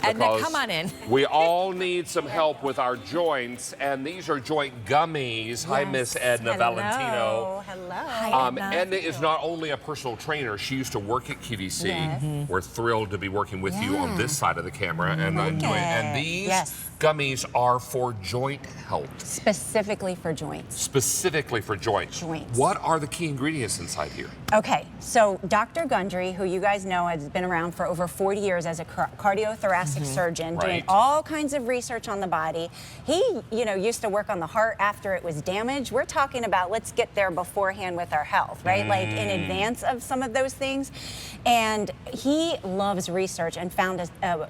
And then come on in. We all need some help with our joints, and these are joint gummies. Yes. Hi, Miss Edna Valentino. Hello. Hi, Edna is not only a personal trainer, she used to work at QVC. Yes. We're thrilled to be working with you on this side of the camera. And these gummies are for joint health. Specifically for joints. Specifically for joints. What are the key ingredients inside here? Okay, so Dr. Gundry, who you guys know has been around for over 40 years as a cardiothoracic surgeon, doing all kinds of research on the body. He, used to work on the heart after it was damaged. We're talking about let's get there beforehand with our health, right? Like in advance of some of those things. And he loves research and found a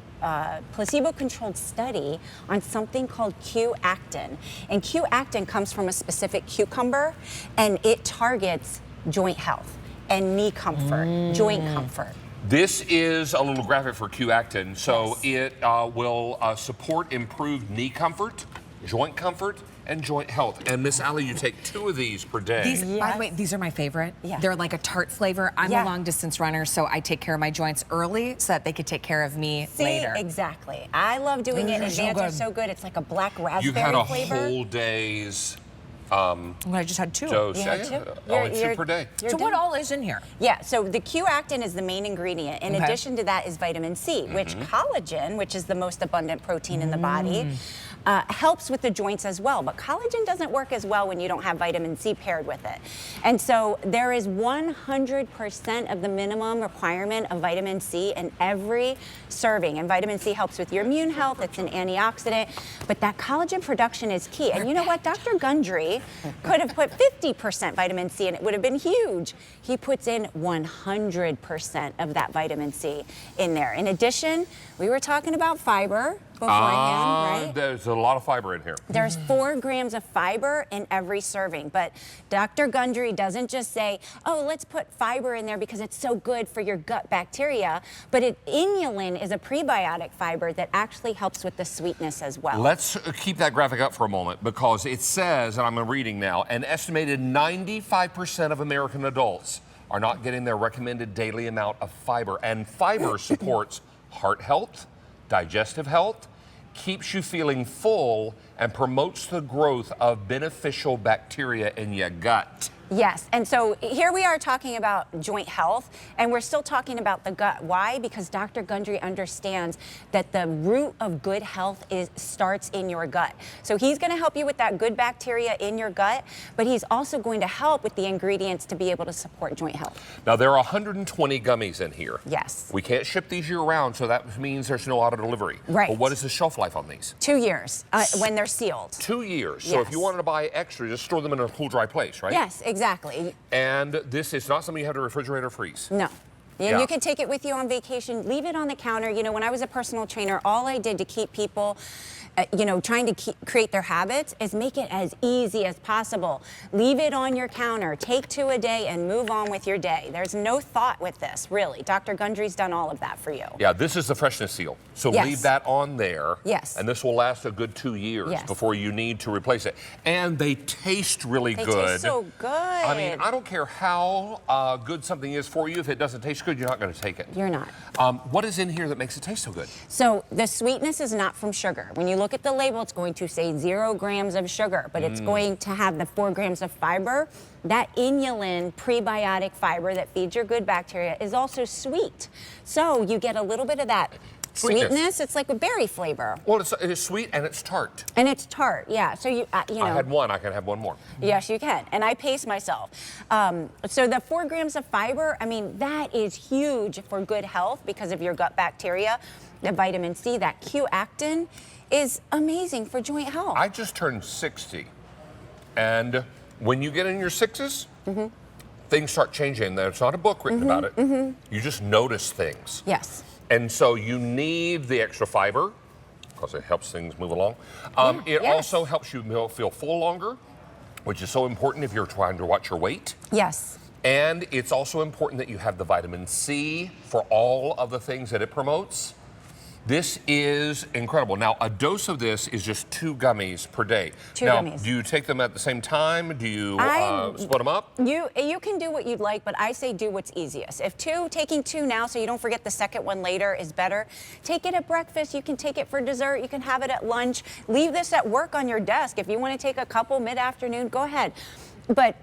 placebo-controlled study on something called Q-actin. And Q-actin comes from a specific cucumber, and it targets joint health and knee comfort, joint comfort. This is a little graphic for Q-actin, so it will support improved knee comfort, joint comfort, and joint health. And Miss Allie, you take 2 of these per day. These, by the way, these are my favorite. They're like a tart flavor. I'm a long distance runner, so I take care of my joints early so that they could take care of me later. Exactly. I love doing it in advance. They're so good. It's like a black raspberry You've had a flavor. whole day's I just had 2. dose. Only 2 per day. So what all is in here? Yeah, so the Q-actin is the main ingredient. In addition to that is vitamin C, which collagen, which is the most abundant protein in the body, helps with the joints as well. But collagen doesn't work as well when you don't have vitamin C paired with it. And so there is 100% of the minimum requirement of vitamin C in every serving. And vitamin C helps with your immune health. It's an antioxidant. But that collagen production is key. And you know what? Dr. Gundry could have put 50% vitamin C and it would have been huge. He puts in 100% of that vitamin C in there. In addition, we were talking about fiber beforehand, right? There's a lot of fiber in here. There's 4 grams of fiber in every serving, but Dr. Gundry doesn't just say, oh, let's put fiber in there because it's so good for your gut bacteria, but inulin is a prebiotic fiber that actually helps with the sweetness as well. Let's keep that graphic up for a moment because it says, and I'm reading now, an estimated 95% of American adults are not getting their recommended daily amount of fiber, and fiber supports heart health, digestive health, keeps you feeling full, and promotes the growth of beneficial bacteria in your gut. Yes, and so here we are talking about joint health, and we're still talking about the gut. Why? Because Dr. Gundry understands that the root of good health starts in your gut. So he's going to help you with that good bacteria in your gut, but he's also going to help with the ingredients to be able to support joint health. Now, there are 120 gummies in here. Yes. We can't ship these year-round, so that means there's no auto delivery. Right. But what is the shelf life on these? 2 years when they're sealed. 2 years. So if you wanted to buy extra, just store them in a cool, dry place, right? Yes, exactly. And this is not something you have to refrigerate or freeze. No. And you can take it with you on vacation, leave it on the counter. You know, when I was a personal trainer, all I did to keep people trying to create their habits is make it as easy as possible. Leave it on your counter, take 2 a day and move on with your day. There's no thought with this, really. Dr. Gundry's done all of that for you. Yeah, this is the freshness seal. So leave that on there. Yes. And this will last a good 2 years before you need to replace it. And they taste really good. They taste so good. I mean, I don't care how good something is for you. If it doesn't taste good, you're not going to take it. You're not. What is in here that makes it taste so good? So the sweetness is not from sugar. When you look at the label, it's going to say 0 grams of sugar, but it's going to have the 4 grams of fiber. That inulin prebiotic fiber that feeds your good bacteria is also sweet. So you get a little bit of that sweetness. It's like a berry flavor. Well, it's sweet and it's tart. And it's tart, yeah. So you know. I had one. I can have one more. Yes, you can. And I pace myself. So the 4 grams of fiber, I mean, that is huge for good health because of your gut bacteria. The vitamin C, that Q-actin, is amazing for joint health. I just turned 60, and when you get in your 60s, things start changing. There's not a book written about it. You just notice things. Yes. And so you need the extra fiber because it helps things move along. It also helps you feel full longer, which is so important if you're trying to watch your weight. Yes. And it's also important that you have the vitamin C for all of the things that it promotes. This is incredible. Now, a dose of this is just 2 gummies per day. Two now, gummies. Do you take them at the same time? Do you split them up? You can do what you'd like, but I say do what's easiest. If taking 2 now so you don't forget the second one later is better. Take it at breakfast. You can take it for dessert. You can have it at lunch. Leave this at work on your desk. If you want to take a couple mid-afternoon, go ahead. But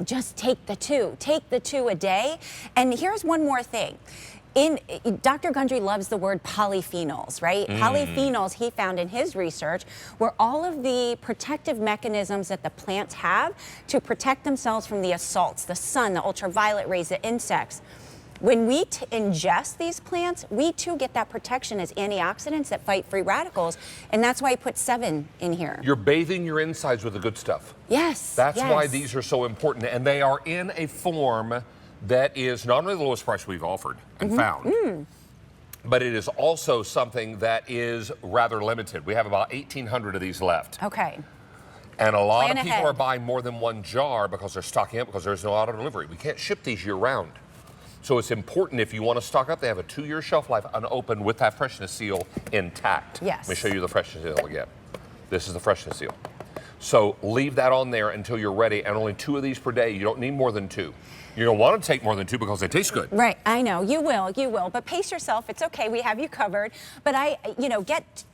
just take the 2. Take the 2 a day. And here's one more thing. Dr. Gundry loves the word polyphenols, right? Polyphenols, he found in his research, were all of the protective mechanisms that the plants have to protect themselves from the assaults, the sun, the ultraviolet rays, the insects. When we ingest these plants, we too get that protection as antioxidants that fight free radicals, and that's why I put 7 in here. You're bathing your insides with the good stuff. Yes. That's why these are so important, and they are in a form that is not only the lowest price we've offered and found, but it is also something that is rather limited. We have about 1,800 of these left. Okay. And a lot Plan of people ahead. are buying more than 1 jar because they're stocking up because there's no auto delivery. We can't ship these year round. So it's important if you want to stock up, they have a 2-year shelf life unopened with that freshness seal intact. Yes. Let me show you the freshness seal again. This is the freshness seal. So leave that on there until you're ready, and only 2 of these per day. You don't need more than 2. You're gonna want to take more than 2 because they taste good. Right, I know, you will, but pace yourself. It's okay, we have you covered. But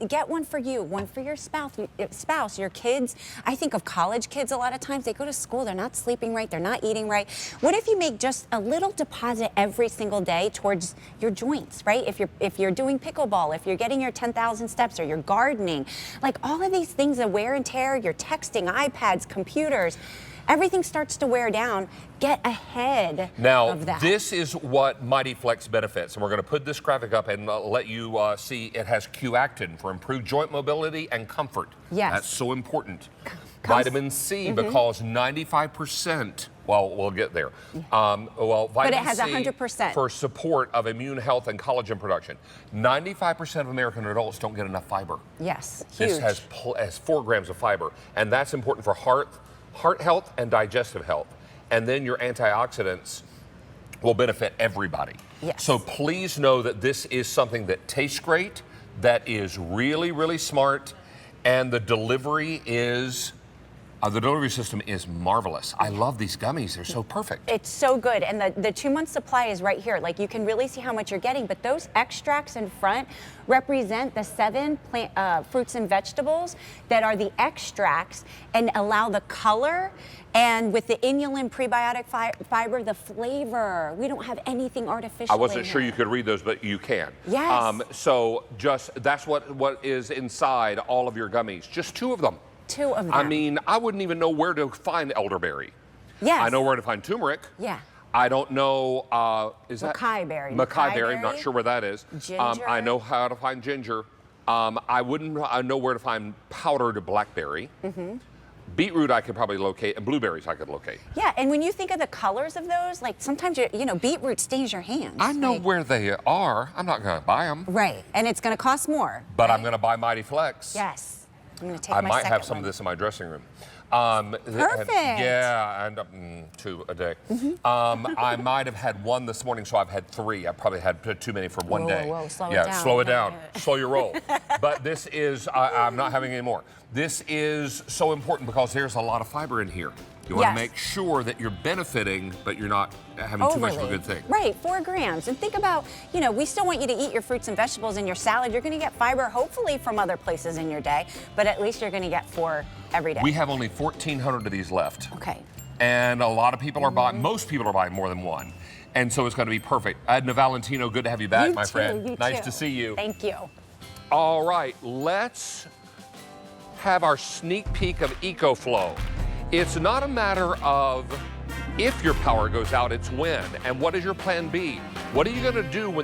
get one for you, one for your spouse, your kids. I think of college kids a lot of times. They go to school, they're not sleeping right, they're not eating right. What if you make just a little deposit every single day towards your joints, right? If you're doing pickleball, if you're getting your 10,000 steps, or you're gardening, like all of these things, the wear and tear, you're texting, iPads, computers. Everything starts to wear down. Get ahead of that. Now, this is what Mighty Flex benefits, and we're going to put this graphic up and let you see it has Q-actin for improved joint mobility and comfort. Yes. That's so important. Vitamin C, because 95%, well, we'll get there. Vitamin but it has C 100%. for support of immune health and collagen production. 95% of American adults don't get enough fiber. Yes, huge. This has 4 grams of fiber, and that's important for heart health and digestive health. And then your antioxidants will benefit everybody. Yes. So please know that this is something that tastes great, that is really, really smart, and the delivery system is marvelous. I love these gummies. They're so perfect. It's so good. And the 2-month supply is right here. Like, you can really see how much you're getting. But those extracts in front represent the 7 fruits and vegetables that are the extracts and allow the color, and with the inulin prebiotic fiber, the flavor. We don't have anything artificial. I wasn't in sure here. you could read those, but you can. Yes. So that's what is inside all of your gummies. Just 2 of them. 2 of them. I mean, I wouldn't even know where to find elderberry. Yes. I know where to find turmeric. Yeah. I don't know, is that? Acai berry. Acai berry, not sure where that is. Ginger. I know how to find ginger. I wouldn't know where to find powdered blackberry. Beetroot I could probably locate, and blueberries I could locate. Yeah, and when you think of the colors of those, like sometimes beetroot stains your hands. I know where they are. I'm not going to buy them. Right, and it's going to cost more. But I'm going to buy Mighty Flex. Yes. I'm going to take I my might have second some one. of this in my dressing room. Perfect. Yeah, and 2 a day. I might have had 1 this morning, so I've had 3. I probably had too many for one day. Whoa, slow it yeah, down. slow it down. Slow your roll. But this is, I'm not having any more. This is so important because there's a lot of fiber in here. You want to make sure that you're benefiting, but you're not having too much of a good thing. Right, 4 grams. And think about, we still want you to eat your fruits and vegetables in your salad. You're going to get fiber, hopefully, from other places in your day, but at least you're going to get 4 every day. We have only 1,400 of these left. Okay. And a lot of people are buying, most people are buying more than 1. And so it's going to be perfect. Edna Valentino, good to have you back, my friend. You Nice too. to see you. Thank you. All right, let's have our sneak peek of EcoFlow. It's not a matter of if your power goes out, it's when. And what is your plan B? What are you going to do when